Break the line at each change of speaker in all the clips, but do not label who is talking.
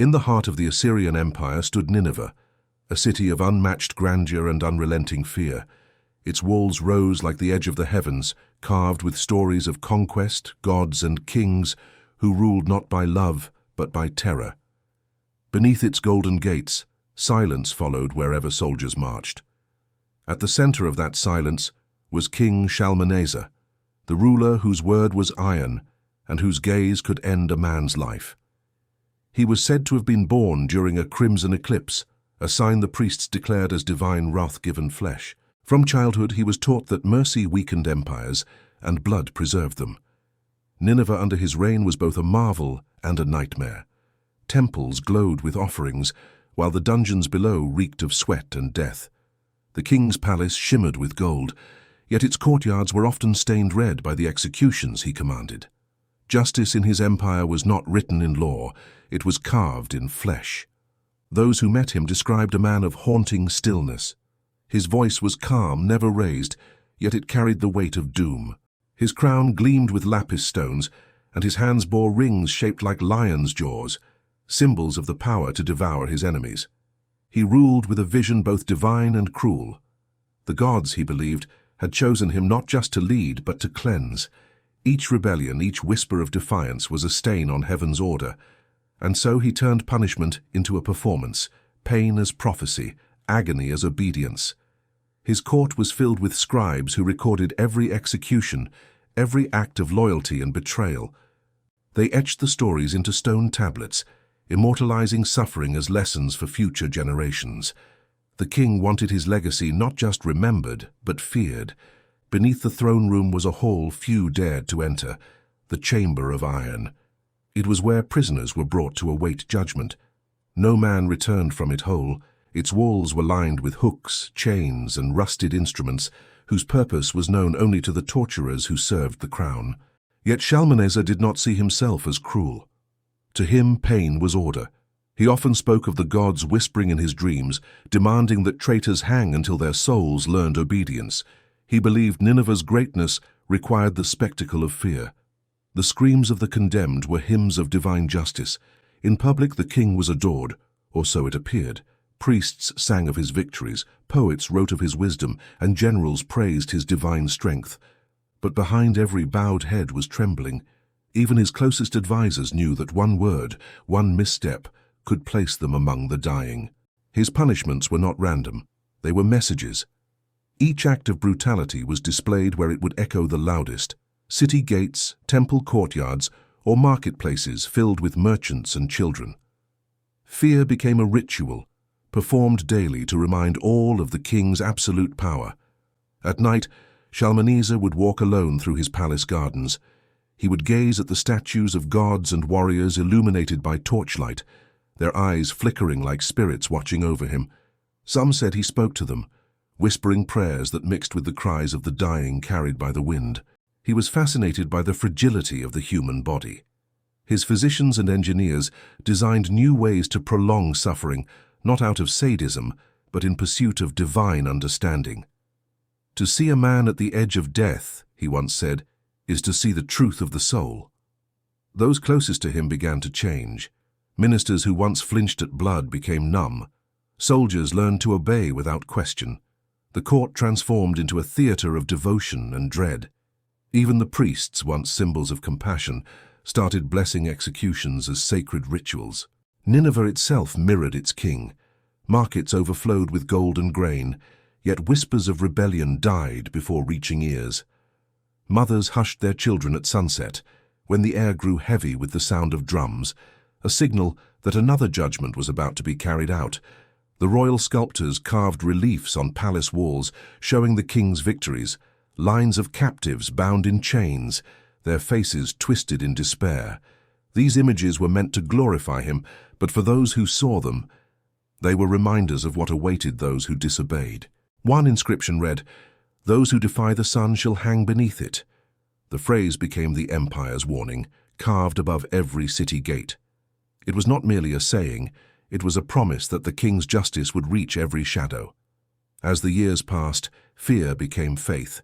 In the heart of the Assyrian Empire stood Nineveh, a city of unmatched grandeur and unrelenting fear. Its walls rose like the edge of the heavens, carved with stories of conquest, gods and kings who ruled not by love but by terror. Beneath its golden gates, silence followed wherever soldiers marched. At the center of that silence was King Shalmaneser, the ruler whose word was iron and whose gaze could end a man's life. He was said to have been born during a crimson eclipse, a sign the priests declared as divine wrath-given flesh. From childhood he was taught that mercy weakened empires and blood preserved them. Nineveh under his reign was both a marvel and a nightmare. Temples glowed with offerings, while the dungeons below reeked of sweat and death. The king's palace shimmered with gold, yet its courtyards were often stained red by the executions he commanded. Justice in his empire was not written in law, it was carved in flesh. Those who met him described a man of haunting stillness. His voice was calm, never raised, yet it carried the weight of doom. His crown gleamed with lapis stones, and his hands bore rings shaped like lions' jaws, symbols of the power to devour his enemies. He ruled with a vision both divine and cruel. The gods, he believed, had chosen him not just to lead, but to cleanse. Each rebellion, each whisper of defiance was a stain on heaven's order, and so he turned punishment into a performance, pain as prophecy, agony as obedience. His court was filled with scribes who recorded every execution, every act of loyalty and betrayal. They etched the stories into stone tablets, immortalizing suffering as lessons for future generations. The king wanted his legacy not just remembered, but feared. Beneath the throne room was a hall few dared to enter, the Chamber of Iron. It was where prisoners were brought to await judgment. No man returned from it whole. Its walls were lined with hooks, chains, and rusted instruments, whose purpose was known only to the torturers who served the crown. Yet Shalmaneser did not see himself as cruel. To him, pain was order. He often spoke of the gods whispering in his dreams, demanding that traitors hang until their souls learned obedience. He believed Nineveh's greatness required the spectacle of fear. The screams of the condemned were hymns of divine justice. In public, the king was adored, or so it appeared. Priests sang of his victories, poets wrote of his wisdom, and generals praised his divine strength. But behind every bowed head was trembling. Even his closest advisers knew that one word, one misstep, could place them among the dying. His punishments were not random. They were messages. Each act of brutality was displayed where it would echo the loudest: city gates, temple courtyards, or marketplaces filled with merchants and children. Fear became a ritual, performed daily to remind all of the king's absolute power. At night, Shalmaneser would walk alone through his palace gardens. He would gaze at the statues of gods and warriors illuminated by torchlight, their eyes flickering like spirits watching over him. Some said he spoke to them, whispering prayers that mixed with the cries of the dying carried by the wind. He was fascinated by the fragility of the human body. His physicians and engineers designed new ways to prolong suffering, not out of sadism, but in pursuit of divine understanding. To see a man at the edge of death, he once said, is to see the truth of the soul. Those closest to him began to change. Ministers who once flinched at blood became numb. Soldiers learned to obey without question. The court transformed into a theater of devotion and dread. Even the priests, once symbols of compassion, started blessing executions as sacred rituals. Nineveh itself mirrored its king. Markets overflowed with gold and grain, yet whispers of rebellion died before reaching ears. Mothers hushed their children at sunset, when the air grew heavy with the sound of drums, a signal that another judgment was about to be carried out. The royal sculptors carved reliefs on palace walls, showing the king's victories, lines of captives bound in chains, their faces twisted in despair. These images were meant to glorify him, but for those who saw them, they were reminders of what awaited those who disobeyed. One inscription read, "Those who defy the sun shall hang beneath it." The phrase became the empire's warning, carved above every city gate. It was not merely a saying, it was a promise that the king's justice would reach every shadow. As the years passed, fear became faith.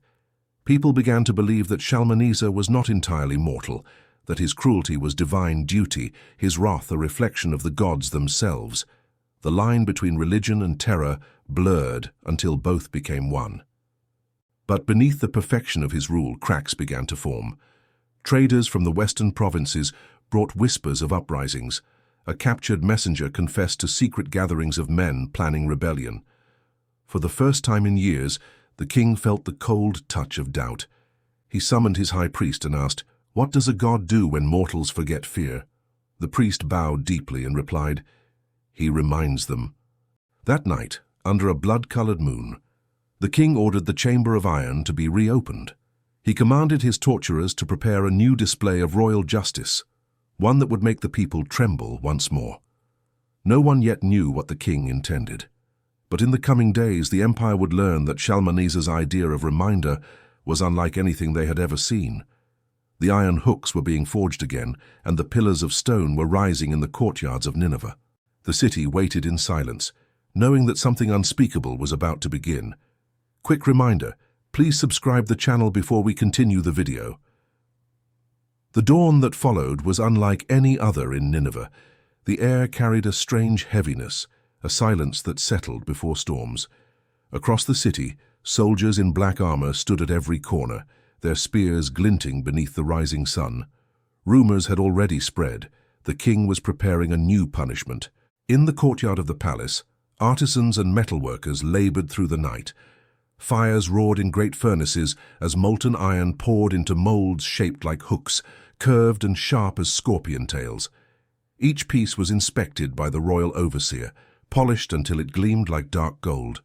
People began to believe that Shalmaneser was not entirely mortal, that his cruelty was divine duty, his wrath a reflection of the gods themselves. The line between religion and terror blurred until both became one. But beneath the perfection of his rule, cracks began to form. Traders from the western provinces brought whispers of uprisings. A captured messenger confessed to secret gatherings of men planning rebellion. For the first time in years, the king felt the cold touch of doubt. He summoned his high priest and asked, "What does a god do when mortals forget fear?" The priest bowed deeply and replied, "He reminds them." That night, under a blood-colored moon, the king ordered the chamber of iron to be reopened. He commanded his torturers to prepare a new display of royal justice, one that would make the people tremble once more. No one yet knew what the king intended. But in the coming days, the empire would learn that Shalmaneser's idea of reminder was unlike anything they had ever seen. The iron hooks were being forged again, and the pillars of stone were rising in the courtyards of Nineveh. The city waited in silence, knowing that something unspeakable was about to begin. Quick reminder, please subscribe the channel before we continue the video. The dawn that followed was unlike any other in Nineveh. The air carried a strange heaviness, a silence that settled before storms. Across the city, soldiers in black armor stood at every corner, their spears glinting beneath the rising sun. Rumors had already spread. The king was preparing a new punishment. In the courtyard of the palace, artisans and metalworkers labored through the night. Fires roared in great furnaces as molten iron poured into molds shaped like hooks, curved and sharp as scorpion tails. Each piece was inspected by the royal overseer, polished until it gleamed like dark gold.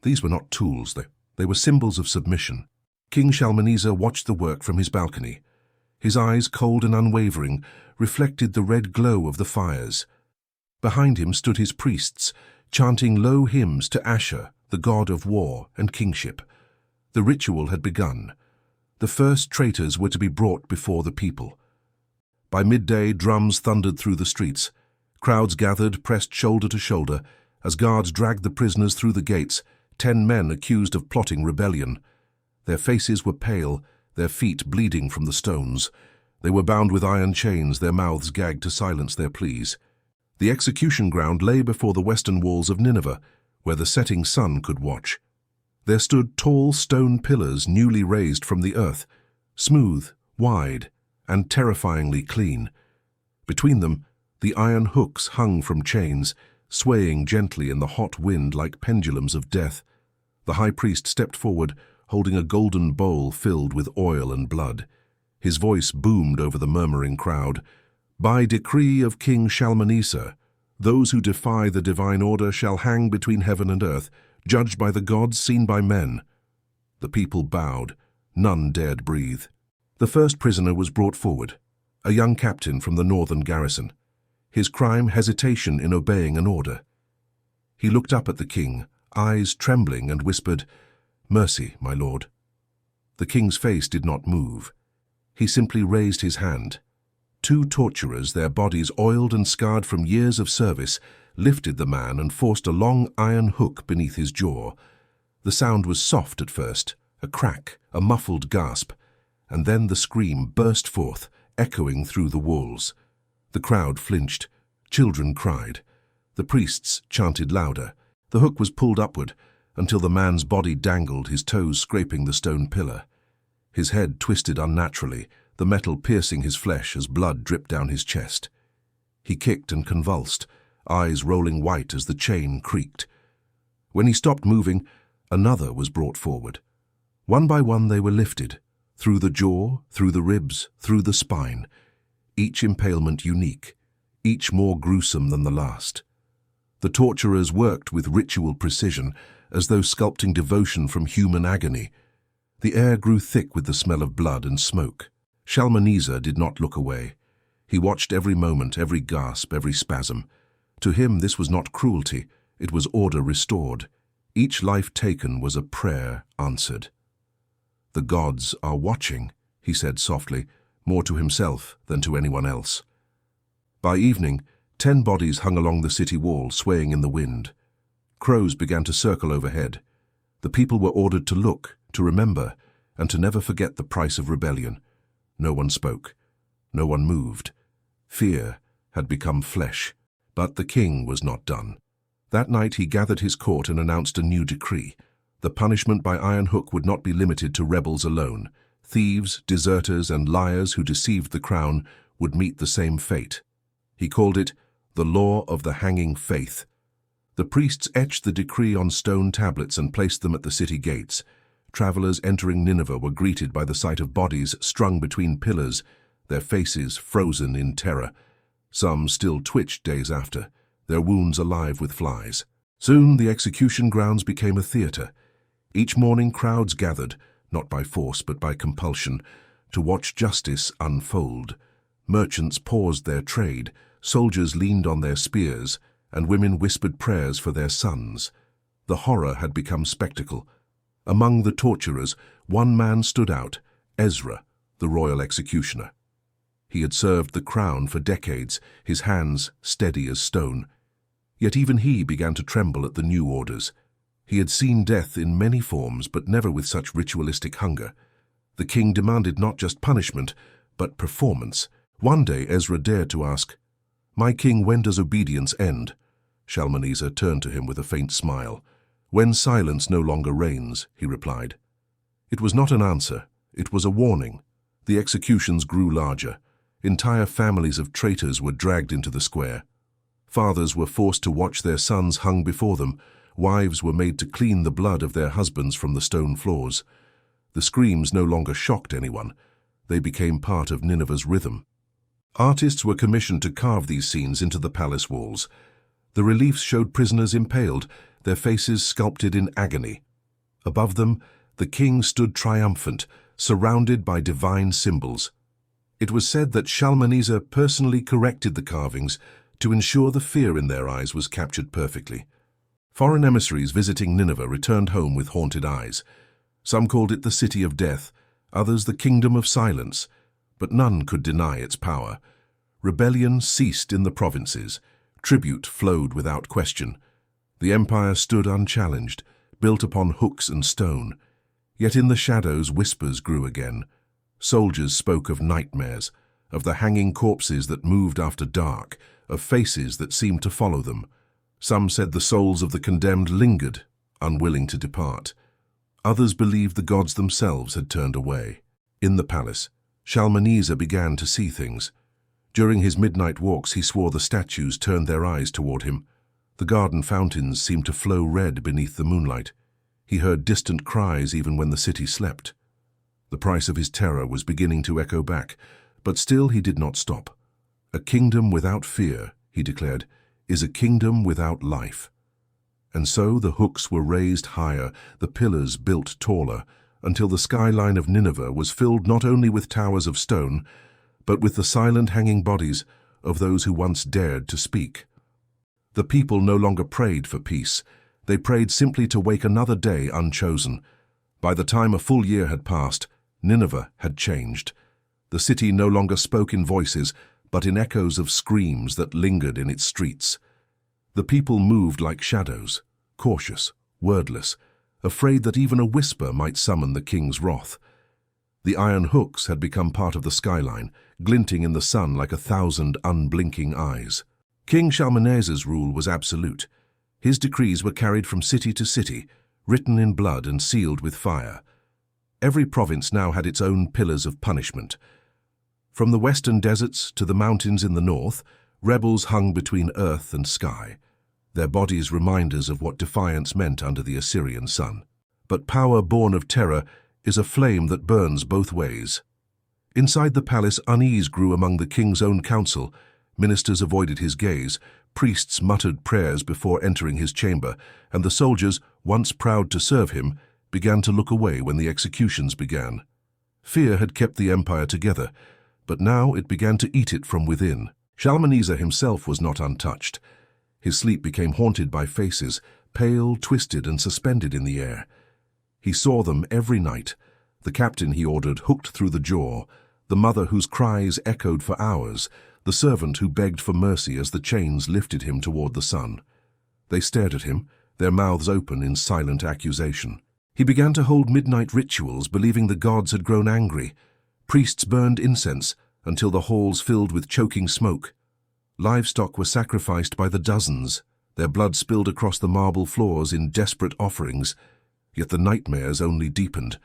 These were not tools, they were symbols of submission. King Shalmaneser watched the work from his balcony. His eyes, cold and unwavering, reflected the red glow of the fires. Behind him stood his priests, chanting low hymns to Asher, the god of war and kingship. The ritual had begun. The first traitors were to be brought before the people. By midday, drums thundered through the streets. Crowds gathered, pressed shoulder to shoulder, as guards dragged the prisoners through the gates, 10 men accused of plotting rebellion. Their faces were pale, their feet bleeding from the stones. They were bound with iron chains, their mouths gagged to silence their pleas. The execution ground lay before the western walls of Nineveh, where the setting sun could watch. There stood tall stone pillars newly raised from the earth, smooth, wide, and terrifyingly clean. Between them, the iron hooks hung from chains, swaying gently in the hot wind like pendulums of death. The high priest stepped forward, holding a golden bowl filled with oil and blood. His voice boomed over the murmuring crowd. "By decree of King Shalmaneser, those who defy the divine order shall hang between heaven and earth, judged by the gods, seen by men." The people bowed. None dared breathe. The first prisoner was brought forward, a young captain from the northern garrison. His crime, hesitation in obeying an order. He looked up at the king, eyes trembling, and whispered, "Mercy, my lord." The king's face did not move. He simply raised his hand. 2 torturers, their bodies oiled and scarred from years of service, lifted the man and forced a long iron hook beneath his jaw. The sound was soft at first, a crack, a muffled gasp, and then the scream burst forth, echoing through the walls. The crowd flinched. Children cried. The priests chanted louder. The hook was pulled upward until the man's body dangled, his toes scraping the stone pillar. His head twisted unnaturally, the metal piercing his flesh as blood dripped down his chest. He kicked and convulsed, eyes rolling white as the chain creaked. When he stopped moving, another was brought forward. One by one they were lifted, through the jaw, through the ribs, through the spine, each impalement unique, each more gruesome than the last. The torturers worked with ritual precision, as though sculpting devotion from human agony. The air grew thick with the smell of blood and smoke. Shalmaneser did not look away. He watched every moment, every gasp, every spasm. To him this was not cruelty, it was order restored. Each life taken was a prayer answered. "The gods are watching," he said softly, more to himself than to anyone else. By evening, 10 bodies hung along the city wall, swaying in the wind. Crows began to circle overhead. The people were ordered to look, to remember, and to never forget the price of rebellion. No one spoke. No one moved. Fear had become flesh. But the king was not done. That night he gathered his court and announced a new decree. The punishment by iron hook would not be limited to rebels alone. Thieves, deserters, and liars who deceived the crown would meet the same fate. He called it the law of the hanging faith. The priests etched the decree on stone tablets and placed them at the city gates. Travelers entering Nineveh were greeted by the sight of bodies strung between pillars, their faces frozen in terror. Some still twitched days after, their wounds alive with flies. Soon the execution grounds became a theater. Each morning crowds gathered, not by force but by compulsion, to watch justice unfold. Merchants paused their trade, soldiers leaned on their spears, and women whispered prayers for their sons. The horror had become spectacle. Among the torturers, one man stood out, Ezra, the royal executioner. He had served the crown for decades, his hands steady as stone. Yet even he began to tremble at the new orders. He had seen death in many forms, but never with such ritualistic hunger. The king demanded not just punishment, but performance. One day Ezra dared to ask, "My king, when does obedience end?" Shalmaneser turned to him with a faint smile. "When silence no longer reigns," he replied. It was not an answer, it was a warning. The executions grew larger. Entire families of traitors were dragged into the square. Fathers were forced to watch their sons hung before them. Wives were made to clean the blood of their husbands from the stone floors. The screams no longer shocked anyone. They became part of Nineveh's rhythm. Artists were commissioned to carve these scenes into the palace walls. The reliefs showed prisoners impaled, their faces sculpted in agony. Above them, the king stood triumphant, surrounded by divine symbols. It was said that Shalmaneser personally corrected the carvings to ensure the fear in their eyes was captured perfectly. Foreign emissaries visiting Nineveh returned home with haunted eyes. Some called it the city of death, others the kingdom of silence, but none could deny its power. Rebellion ceased in the provinces. Tribute flowed without question. The empire stood unchallenged, built upon hooks and stone. Yet in the shadows whispers grew again. Soldiers spoke of nightmares, of the hanging corpses that moved after dark, of faces that seemed to follow them. Some said the souls of the condemned lingered, unwilling to depart. Others believed the gods themselves had turned away. In the palace, Shalmaneser began to see things. During his midnight walks, he swore the statues turned their eyes toward him. The garden fountains seemed to flow red beneath the moonlight. He heard distant cries even when the city slept. The price of his terror was beginning to echo back, but still he did not stop. "A kingdom without fear," he declared, "is a kingdom without life." And so the hooks were raised higher, the pillars built taller, until the skyline of Nineveh was filled not only with towers of stone, but with the silent hanging bodies of those who once dared to speak. The people no longer prayed for peace. They prayed simply to wake another day unchosen. By the time a full year had passed, Nineveh had changed. The city no longer spoke in voices, but in echoes of screams that lingered in its streets. The people moved like shadows, cautious, wordless, afraid that even a whisper might summon the king's wrath. The iron hooks had become part of the skyline, glinting in the sun like 1,000 unblinking eyes. King Shalmaneser's rule was absolute. His decrees were carried from city to city, written in blood and sealed with fire. Every province now had its own pillars of punishment. From the western deserts to the mountains in the north, rebels hung between earth and sky, their bodies reminders of what defiance meant under the Assyrian sun. But power born of terror is a flame that burns both ways. Inside the palace, unease grew among the king's own council. Ministers avoided his gaze, priests muttered prayers before entering his chamber, and the soldiers, once proud to serve him, began to look away when the executions began. Fear had kept the empire together, but now it began to eat it from within. Shalmaneser himself was not untouched. His sleep became haunted by faces, pale, twisted, and suspended in the air. He saw them every night. The captain he ordered hooked through the jaw, the mother whose cries echoed for hours, the servant who begged for mercy as the chains lifted him toward the sun. They stared at him, their mouths open in silent accusation. He began to hold midnight rituals, believing the gods had grown angry. Priests burned incense, until the halls filled with choking smoke. Livestock were sacrificed by the dozens, their blood spilled across the marble floors in desperate offerings, yet the nightmares only deepened.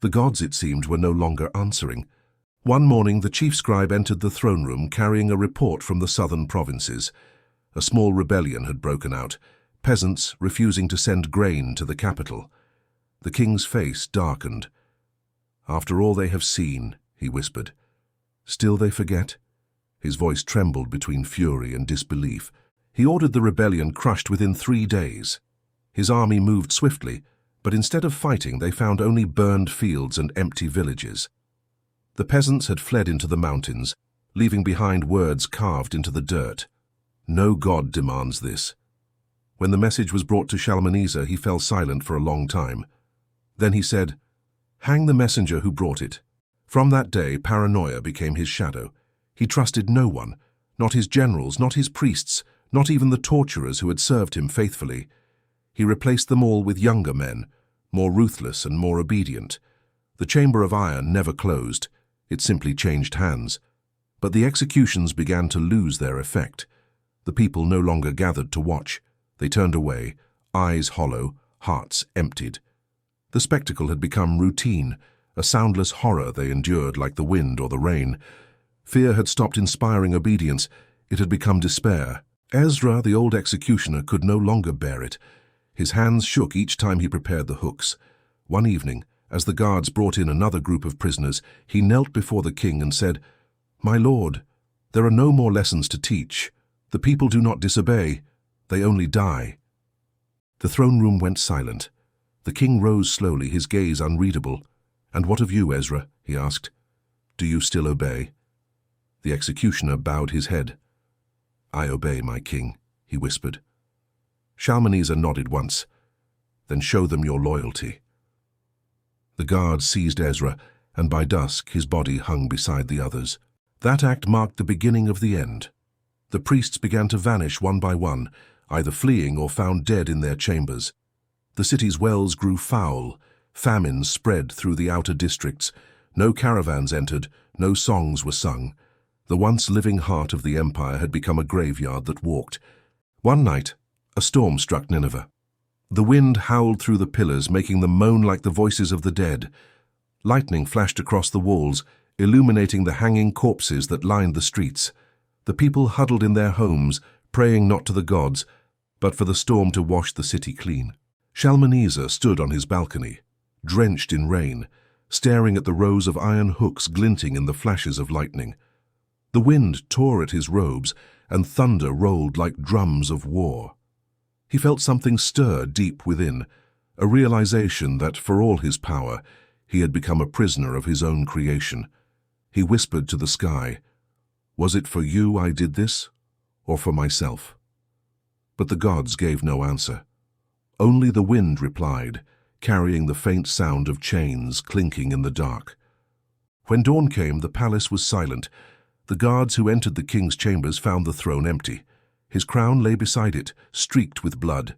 The gods, it seemed, were no longer answering. One morning the chief scribe entered the throne room carrying a report from the southern provinces. A small rebellion had broken out, peasants refusing to send grain to the capital. The king's face darkened. "After all they have seen," he whispered. "Still they forget?" His voice trembled between fury and disbelief. He ordered the rebellion crushed within 3 days. His army moved swiftly, but instead of fighting they found only burned fields and empty villages. The peasants had fled into the mountains, leaving behind words carved into the dirt. "No god demands this." When the message was brought to Shalmaneser, he fell silent for a long time. Then he said, "Hang the messenger who brought it." From that day, paranoia became his shadow. He trusted no one, not his generals, not his priests, not even the torturers who had served him faithfully. He replaced them all with younger men, more ruthless and more obedient. The chamber of iron never closed. It simply changed hands. But the executions began to lose their effect. The people no longer gathered to watch. They turned away, eyes hollow, hearts emptied. The spectacle had become routine, a soundless horror they endured like the wind or the rain. Fear had stopped inspiring obedience. It had become despair. Ezra, the old executioner, could no longer bear it. His hands shook each time he prepared the hooks. One evening, as the guards brought in another group of prisoners, he knelt before the king and said, "My lord, there are no more lessons to teach. The people do not disobey. They only die." The throne room went silent. The king rose slowly, his gaze unreadable. "And what of you, Ezra?" he asked. "Do you still obey?" The executioner bowed his head. "I obey, my king," he whispered. Shalmaneser nodded once. "Then show them your loyalty." The guards seized Ezra, and by dusk his body hung beside the others. That act marked the beginning of the end. The priests began to vanish one by one, either fleeing or found dead in their chambers. The city's wells grew foul. Famine spread through the outer districts. No caravans entered, no songs were sung. The once living heart of the empire had become a graveyard that walked. One night, a storm struck Nineveh. The wind howled through the pillars, making them moan like the voices of the dead. Lightning flashed across the walls, illuminating the hanging corpses that lined the streets. The people huddled in their homes, praying not to the gods, but for the storm to wash the city clean. Shalmaneser stood on his balcony, drenched in rain, staring at the rows of iron hooks glinting in the flashes of lightning. The wind tore at his robes, and thunder rolled like drums of war. He felt something stir deep within, a realization that, for all his power, he had become a prisoner of his own creation. He whispered to the sky, "Was it for you I did this, or for myself?" But the gods gave no answer. Only the wind replied, carrying the faint sound of chains clinking in the dark. When dawn came, the palace was silent. The guards who entered the king's chambers found the throne empty. His crown lay beside it, streaked with blood.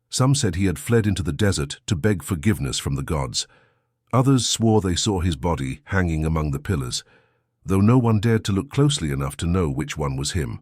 Some said he had fled into the desert to beg forgiveness from the gods. Others swore they saw his body hanging among the pillars, though no one dared to look closely enough to know which one was him.